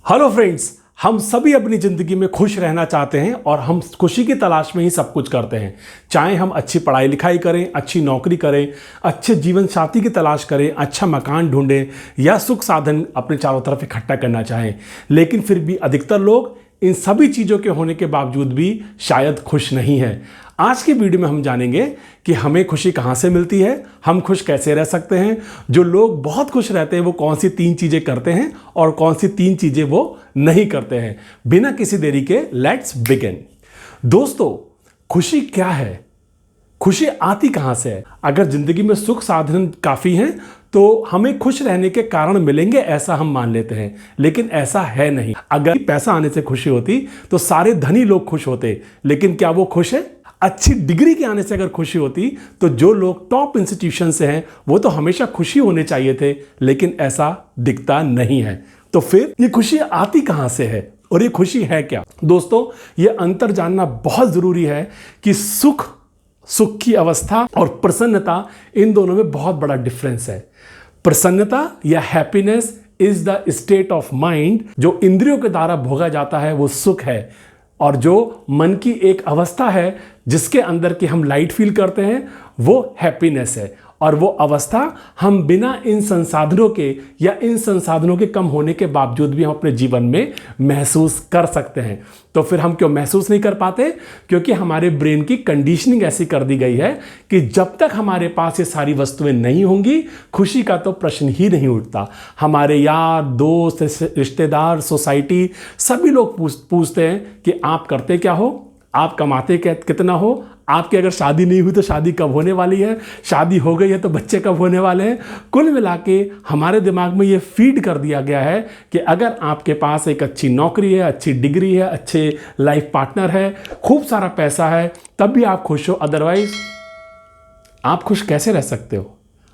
Hello friends, हम सभी अपनी ज़िंदगी में खुश रहना चाहते हैं और हम खुशी की तलाश में ही सब कुछ करते हैं। चाहे हम अच्छी पढ़ाई लिखाई करें, अच्छी नौकरी करें, अच्छे जीवन साथी की तलाश करें, अच्छा मकान ढूंढें या सुख साधन अपने चारों तरफ इकट्ठा करना चाहें, लेकिन फिर भी अधिकतर लोग इन सभी चीज़ों के होने के बावजूद भी शायद खुश नहीं हैं। आज की वीडियो में हम जानेंगे कि हमें खुशी कहाँ से मिलती है, हम खुश कैसे रह सकते हैं, जो लोग बहुत खुश रहते हैं वो कौन सी 3 चीज़ें करते हैं और कौन सी 3 चीज़ें वो नहीं करते हैं। बिना किसी देरी के लेट्स बिगिन। दोस्तों, खुशी क्या है? खुशी आती कहाँ से है? अगर जिंदगी में सुख साधन काफ़ी हैं तो हमें खुश रहने के कारण मिलेंगे, ऐसा हम मान लेते हैं, लेकिन ऐसा है नहीं। अगर पैसा आने से खुशी होती तो सारे धनी लोग खुश होते, लेकिन क्या वो खुश है? अच्छी डिग्री के आने से अगर खुशी होती तो जो लोग टॉप इंस्टीट्यूशन से हैं वो तो हमेशा खुशी होने चाहिए थे, लेकिन ऐसा दिखता नहीं है। तो फिर ये खुशी आती कहाँ से है और ये खुशी है क्या? दोस्तों, ये अंतर जानना बहुत जरूरी है कि सुख की अवस्था और प्रसन्नता, इन दोनों में बहुत बड़ा डिफरेंस है। प्रसन्नता या happiness is the state of mind जो इंद्रियों के द्वारा भोगा जाता है, वो सुख है। और जो मन की एक अवस्था है जिसके अंदर की हम लाइट फील करते हैं, वो हैप्पीनेस है। और वो अवस्था हम बिना इन संसाधनों के या इन संसाधनों के कम होने के बावजूद भी हम अपने जीवन में महसूस कर सकते हैं। तो फिर हम क्यों महसूस नहीं कर पाते? क्योंकि हमारे ब्रेन की कंडीशनिंग ऐसी कर दी गई है कि जब तक हमारे पास ये सारी वस्तुएं नहीं होंगी, खुशी का तो प्रश्न ही नहीं उठता। हमारे यार, दोस्त, रिश्तेदार, सोसाइटी, सभी लोग पूछते हैं कि आप करते क्या हो, आप कमाते कितना हो, आपकी अगर शादी नहीं हुई तो शादी कब होने वाली है, शादी हो गई है तो बच्चे कब होने वाले हैं। कुल मिला के हमारे दिमाग में ये फीड कर दिया गया है कि अगर आपके पास एक अच्छी नौकरी है, अच्छी डिग्री है, अच्छे लाइफ पार्टनर है, खूब सारा पैसा है, तब भी आप खुश हो, अदरवाइज आप खुश कैसे रह सकते हो?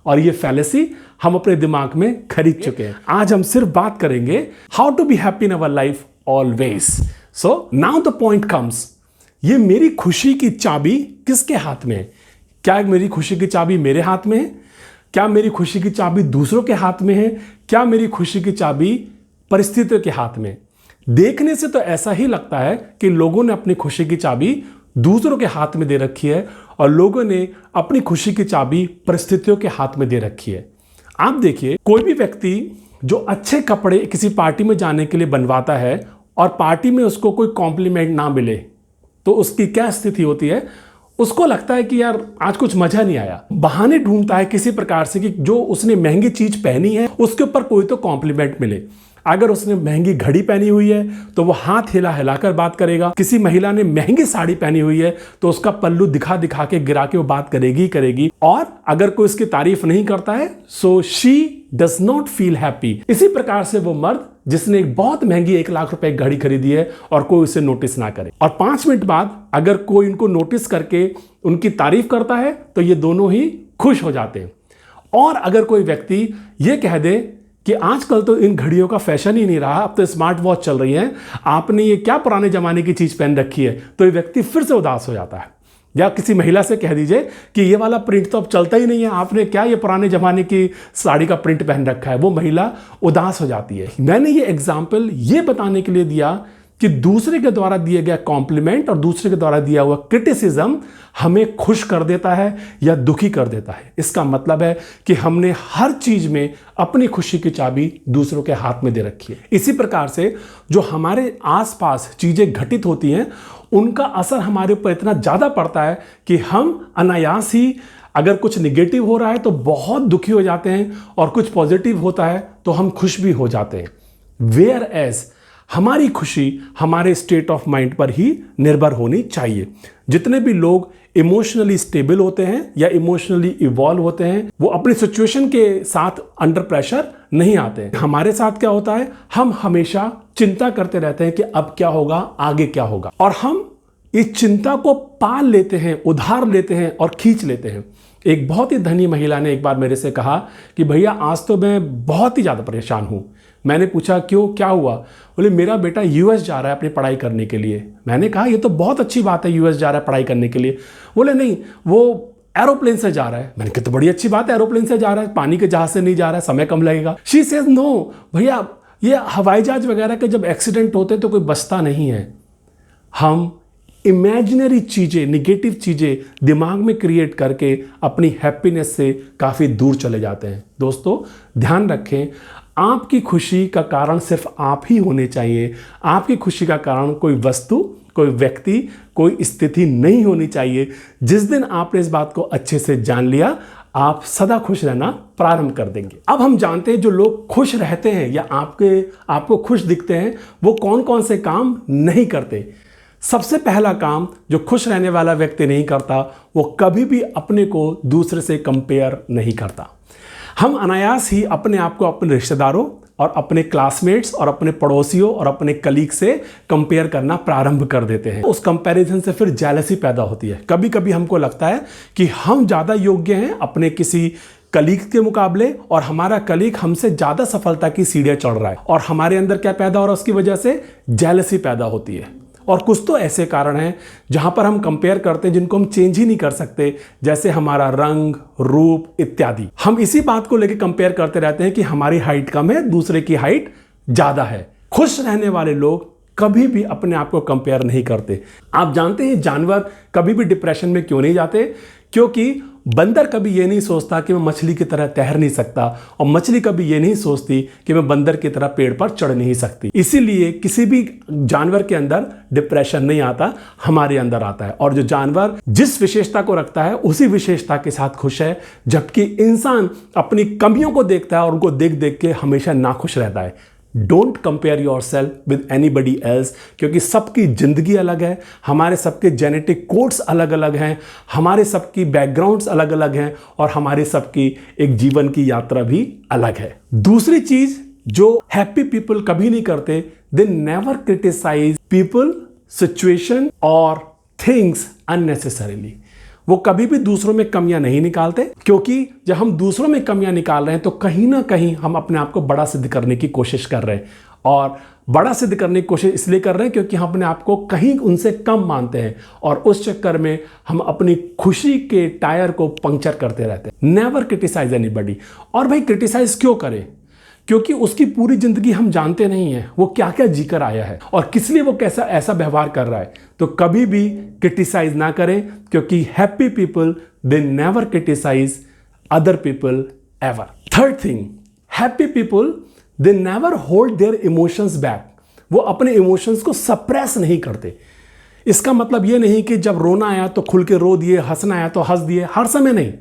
और ये फैलेसी हम अपने दिमाग में खरीद चुके हैं। आज हम सिर्फ बात करेंगे how to be happy in our life always. So now the point comes, ये मेरी खुशी की चाबी किसके हाथ में है? क्या मेरी खुशी की चाबी मेरे हाथ में है? क्या मेरी खुशी की चाबी दूसरों के हाथ में है? क्या मेरी खुशी की चाबी परिस्थितियों के हाथ में? देखने से तो ऐसा ही लगता है कि लोगों ने अपनी खुशी की चाबी दूसरों के हाथ में दे रखी है और लोगों ने अपनी खुशी की चाबी परिस्थितियों के हाथ में दे रखी है। आप देखिए, कोई भी व्यक्ति जो अच्छे कपड़े किसी पार्टी में जाने के लिए बनवाता है और पार्टी में उसको कोई कॉम्प्लीमेंट ना मिले तो उसकी क्या स्थिति होती है? उसको लगता है कि यार आज कुछ मजा नहीं आया। बहाने ढूंढता है किसी प्रकार से कि जो उसने महंगी चीज पहनी है उसके ऊपर कोई तो कॉम्प्लीमेंट मिले। अगर उसने महंगी घड़ी पहनी हुई है तो वो हाथ हिला हिलाकर बात करेगा। किसी महिला ने महंगी साड़ी पहनी हुई है तो उसका पल्लू दिखा दिखा के गिरा के वो बात करेगी ही करेगी। और अगर कोई उसकी तारीफ नहीं करता है, so she does not feel happy. इसी प्रकार से वो मर्द जिसने एक बहुत महंगी 1 लाख रुपए की घड़ी खरीदी है और कोई उसे नोटिस ना करे, और 5 मिनट बाद अगर कोई इनको नोटिस करके उनकी तारीफ करता है तो ये दोनों ही खुश हो जाते हैं। और अगर कोई व्यक्ति ये कह दे कि आजकल तो इन घड़ियों का फैशन ही नहीं रहा, अब तो स्मार्ट वॉच चल रही है, आपने ये क्या पुराने जमाने की चीज पहन रखी है, तो ये व्यक्ति फिर से उदास हो जाता है। या किसी महिला से कह दीजिए कि ये वाला प्रिंट तो अब चलता ही नहीं है, आपने क्या ये पुराने जमाने की साड़ी का प्रिंट पहन रखा है, वो महिला उदास हो जाती है। मैंने ये एग्जाम्पल ये बताने के लिए दिया कि दूसरे के द्वारा दिए गया कॉम्प्लीमेंट और दूसरे के द्वारा दिया हुआ क्रिटिसिज्म हमें खुश कर देता है या दुखी कर देता है। इसका मतलब है कि हमने हर चीज में अपनी खुशी की चाबी दूसरों के हाथ में दे रखी है। इसी प्रकार से जो हमारे आसपास चीजें घटित होती हैं उनका असर हमारे ऊपर इतना ज्यादा पड़ता है कि हम अनायास ही, अगर कुछ निगेटिव हो रहा है तो बहुत दुखी हो जाते हैं और कुछ पॉजिटिव होता है तो हम खुश भी हो जाते हैं। वेयर एज हमारी खुशी हमारे स्टेट ऑफ माइंड पर ही निर्भर होनी चाहिए। जितने भी लोग इमोशनली स्टेबल होते हैं या इमोशनली इवॉल्व होते हैं, वो अपनी सिचुएशन के साथ अंडर प्रेशर नहीं आते हैं। हमारे साथ क्या होता है, हम हमेशा चिंता करते रहते हैं कि अब क्या होगा, आगे क्या होगा, और हम इस चिंता को पाल लेते हैं, उधार लेते हैं और खींच लेते हैं। एक बहुत ही धनी महिला ने एक बार मेरे से कहा कि भैया आज तो मैं बहुत ही ज़्यादा परेशान हूँ। मैंने पूछा क्यों, क्या हुआ? बोले मेरा बेटा यूएस जा रहा है अपनी पढ़ाई करने के लिए। मैंने कहा ये तो बहुत अच्छी बात है, यूएस जा रहा है पढ़ाई करने के लिए। बोले नहीं, वो एरोप्लेन से जा रहा है। मैंने कहा तो बड़ी अच्छी बात है, एरोप्लेन से जा रहा है, पानी के जहाज से नहीं जा रहा है, समय कम लगेगा। शी सेज नो भैया, ये हवाई जहाज वगैरह के जब एक्सीडेंट होते हैं तो कोई बचता नहीं है। हम इमेजिनरी चीज़ें, निगेटिव चीज़ें दिमाग में क्रिएट करके अपनी हैप्पीनेस से काफ़ी दूर चले जाते हैं। दोस्तों ध्यान रखें, आपकी खुशी का कारण सिर्फ आप ही होने चाहिए। आपकी खुशी का कारण कोई वस्तु, कोई व्यक्ति, कोई स्थिति नहीं होनी चाहिए। जिस दिन आपने इस बात को अच्छे से जान लिया, आप सदा खुश रहना प्रारंभ कर देंगे। अब हम जानते हैं जो लोग खुश रहते हैं या आपको खुश दिखते हैं, वो कौन कौन से काम नहीं करते। सबसे पहला काम जो खुश रहने वाला व्यक्ति नहीं करता, वो कभी भी अपने को दूसरे से कंपेयर नहीं करता। हम अनायास ही अपने आप को अपने रिश्तेदारों और अपने क्लासमेट्स और अपने पड़ोसियों और अपने कलीग से कंपेयर करना प्रारंभ कर देते हैं। उस कंपैरिजन से फिर जेलसी पैदा होती है। कभी कभी हमको लगता है कि हम ज़्यादा योग्य हैं अपने किसी कलीग के मुकाबले, और हमारा कलीग हमसे ज़्यादा सफलता की सीढ़ियाँ चढ़ रहा है, और हमारे अंदर क्या पैदा हो रहा है, उसकी वजह से जेलसी पैदा होती है। और कुछ तो ऐसे कारण हैं जहां पर हम कंपेयर करते हैं जिनको हम चेंज ही नहीं कर सकते, जैसे हमारा रंग, रूप इत्यादि। हम इसी बात को लेकर कंपेयर करते रहते हैं कि हमारी हाइट कम है, दूसरे की हाइट ज्यादा है। खुश रहने वाले लोग कभी भी अपने आप को कंपेयर नहीं करते। आप जानते हैं जानवर कभी भी डिप्रेशन में क्यों नहीं जाते? क्योंकि बंदर कभी ये नहीं सोचता कि मैं मछली की तरह तैर नहीं सकता, और मछली कभी ये नहीं सोचती कि मैं बंदर की तरह पेड़ पर चढ़ नहीं सकती। इसीलिए किसी भी जानवर के अंदर डिप्रेशन नहीं आता, हमारे अंदर आता है। और जो जानवर जिस विशेषता को रखता है उसी विशेषता के साथ खुश है, जबकि इंसान अपनी कमियों को देखता है और उनको देख देख के हमेशा नाखुश रहता है। Don't compare your self with anybody else, क्योंकि सबकी जिंदगी अलग है, हमारे सबके जेनेटिक कोड्स अलग अलग हैं, हमारे सबकी बैकग्राउंड्स अलग अलग हैं, और हमारे सबकी एक जीवन की यात्रा भी अलग है। दूसरी चीज जो हैप्पी पीपल कभी नहीं करते, they never criticise people, situation और थिंग्स अननेसेसरीली। वो कभी भी दूसरों में कमियां नहीं निकालते, क्योंकि जब हम दूसरों में कमियां निकाल रहे हैं तो कहीं ना कहीं हम अपने आप को बड़ा सिद्ध करने की कोशिश कर रहे हैं। और बड़ा सिद्ध करने की कोशिश इसलिए कर रहे हैं क्योंकि हम अपने आप को कहीं उनसे कम मानते हैं, और उस चक्कर में हम अपनी खुशी के टायर को पंक्चर करते रहते हैं। Never criticise anybody. और भाई क्रिटिसाइज क्यों करें? क्योंकि उसकी पूरी जिंदगी हम जानते नहीं हैं, वो क्या क्या जीकर आया है और किस लिए वो कैसा ऐसा व्यवहार कर रहा है। तो कभी भी क्रिटिसाइज ना करें, क्योंकि happy people they never criticise other people ever. Third thing, happy people they never hold their emotions back. वो अपने इमोशंस को सप्रेस नहीं करते। इसका मतलब ये नहीं कि जब रोना आया तो खुल के रो दिए, हंसना आया तो हंस दिए, हर समय नहीं,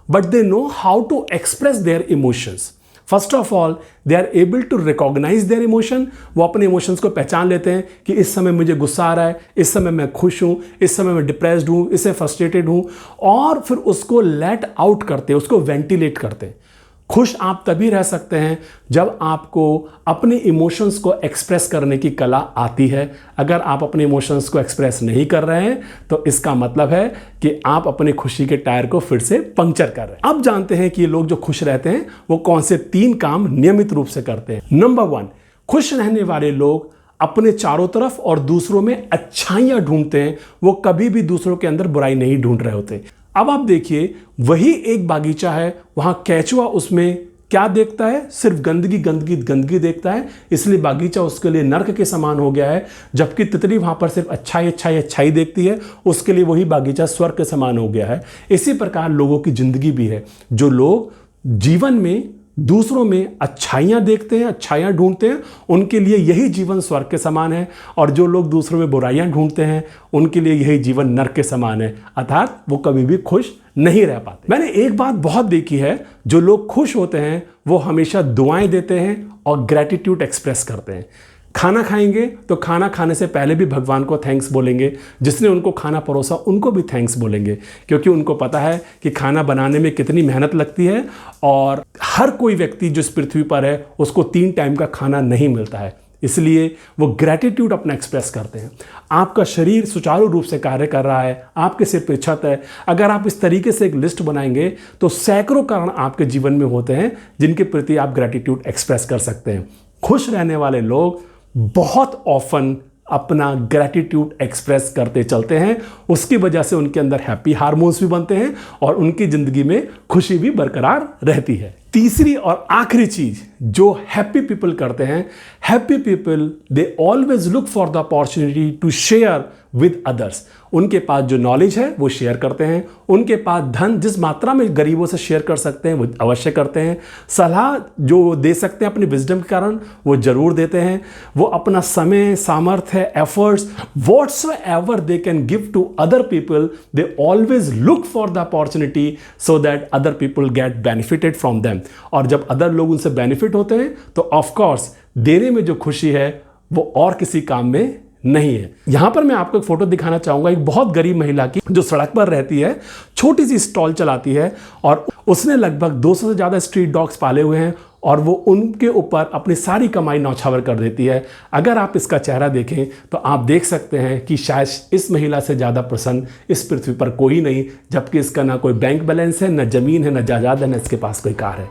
but they know how to express their emotions. First of all they are able to recognise their emotion. वो अपने इमोशंस को पहचान लेते हैं कि इस समय मुझे गुस्सा आ रहा है, इस समय मैं खुश हूँ, इस समय मैं डिप्रेस्ड हूँ, इससे फ्रस्ट्रेटेड हूँ, और फिर उसको लेट आउट करते हैं, उसको वेंटिलेट करते हैं। खुश आप तभी रह सकते हैं जब आपको अपने इमोशंस को एक्सप्रेस करने की कला आती है। अगर आप अपने इमोशंस को एक्सप्रेस नहीं कर रहे हैं तो इसका मतलब है कि आप अपनी खुशी के टायर को फिर से पंक्चर कर रहे हैं। अब जानते हैं कि ये लोग जो खुश रहते हैं वो कौन से 3 काम नियमित रूप से करते हैं। नंबर 1, खुश रहने वाले लोग अपने चारों तरफ और दूसरों में अच्छाइयां ढूंढते हैं। वो कभी भी दूसरों के अंदर बुराई नहीं ढूंढ रहे होते। अब आप देखिए, वही एक बागीचा है, वहां केंचुआ उसमें क्या देखता है? सिर्फ गंदगी गंदगी गंदगी देखता है, इसलिए बागीचा उसके लिए नर्क के समान हो गया है। जबकि तितली वहां पर सिर्फ अच्छाई अच्छाई अच्छाई देखती है, उसके लिए वही बागीचा स्वर्ग के समान हो गया है। इसी प्रकार लोगों की जिंदगी भी है। जो लोग जीवन में दूसरों में अच्छाइयाँ देखते हैं, अच्छाइयाँ ढूंढते हैं, उनके लिए यही जीवन स्वर्ग के समान है, और जो लोग दूसरों में बुराइयाँ ढूंढते हैं उनके लिए यही जीवन नर्क के समान है, अर्थात वो कभी भी खुश नहीं रह पाते। मैंने एक बात बहुत देखी है, जो लोग खुश होते हैं वो हमेशा दुआएं देते हैं और ग्रैटिट्यूड एक्सप्रेस करते हैं। खाना खाएंगे तो खाना खाने से पहले भी भगवान को थैंक्स बोलेंगे, जिसने उनको खाना परोसा उनको भी थैंक्स बोलेंगे, क्योंकि उनको पता है कि खाना बनाने में कितनी मेहनत लगती है, और हर कोई व्यक्ति जो इस पृथ्वी पर है उसको 3 टाइम का खाना नहीं मिलता है। इसलिए वो ग्रैटिट्यूड अपना एक्सप्रेस करते हैं। आपका शरीर सुचारू रूप से कार्य कर रहा है, आपके सिर पर छत है। अगर आप इस तरीके से एक लिस्ट बनाएंगे तो सैकड़ों कारण आपके जीवन में होते हैं जिनके प्रति आप ग्रैटिट्यूड एक्सप्रेस कर सकते हैं। खुश रहने वाले लोग बहुत ऑफन अपना ग्रैटिट्यूड एक्सप्रेस करते चलते हैं। उसकी वजह से उनके अंदर हैप्पी हार्मोन्स भी बनते हैं और उनकी जिंदगी में खुशी भी बरकरार रहती है। तीसरी और आखिरी चीज जो हैप्पी पीपल करते हैं, happy people they always look for the opportunity to share with others. उनके पास जो नॉलेज है वो शेयर करते हैं, उनके पास धन जिस मात्रा में गरीबों से शेयर कर सकते हैं वो अवश्य करते हैं, सलाह जो दे सकते हैं अपनी विजडम के कारण वो जरूर देते हैं। वो अपना समय, सामर्थ्य, efforts whatsoever they can give to other people, they always look for the opportunity so that other people get benefited from them. और जब अदर लोग उनसे बेनिफिट होते हैं तो ऑफकोर्स देने में जो खुशी है वो और किसी काम में नहीं है। यहां पर मैं आपको एक फोटो दिखाना चाहूंगा एक बहुत गरीब महिला की जो सड़क पर रहती है, छोटी सी स्टॉल चलाती है और उसने लगभग 200 से ज्यादा स्ट्रीट डॉग्स पाले हुए हैं और वो उनके ऊपर अपनी सारी कमाई न्यौछावर कर देती है। अगर आप इसका चेहरा देखें तो आप देख सकते हैं कि शायद इस महिला से ज़्यादा प्रसन्न इस पृथ्वी पर कोई नहीं, जबकि इसका ना कोई बैंक बैलेंस है, ना ज़मीन है, ना जायदाद है, ना इसके पास कोई कार है।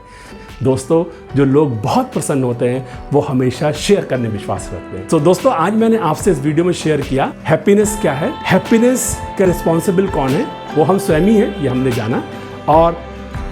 दोस्तों, जो लोग बहुत प्रसन्न होते हैं वो हमेशा शेयर करने में विश्वास रखते हैं। तो दोस्तों, आज मैंने आपसे इस वीडियो में शेयर किया हैप्पीनेस क्या है, हैप्पीनेस का रिस्पॉन्सिबल कौन है, वो हम स्वयं ही हैं, ये हमने जाना। और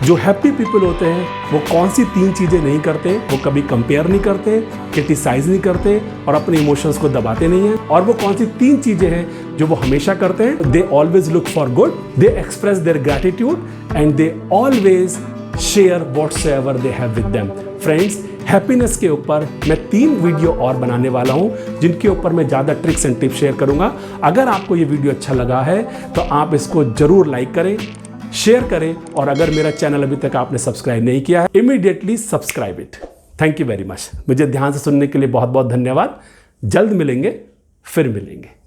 जो हैप्पी पीपल होते हैं वो कौन सी 3 चीज़ें नहीं करते, वो कभी कंपेयर नहीं करते, क्रिटिसाइज नहीं करते और अपने इमोशंस को दबाते नहीं हैं। और वो कौन सी 3 चीज़ें हैं जो वो हमेशा करते हैं, दे always look for good, they express their gratitude and they always share whatsoever they have with them. Friends, happiness के ऊपर मैं 3 वीडियो और बनाने वाला हूं जिनके ऊपर मैं ज़्यादा ट्रिक्स एंड टिप्स शेयर करूंगा। अगर आपको ये वीडियो अच्छा लगा है तो आप इसको जरूर लाइक करें, शेयर करें और अगर मेरा चैनल अभी तक आपने सब्सक्राइब नहीं किया है immediately subscribe it. Thank you very much. मुझे ध्यान से सुनने के लिए बहुत बहुत धन्यवाद। जल्द मिलेंगे, फिर मिलेंगे।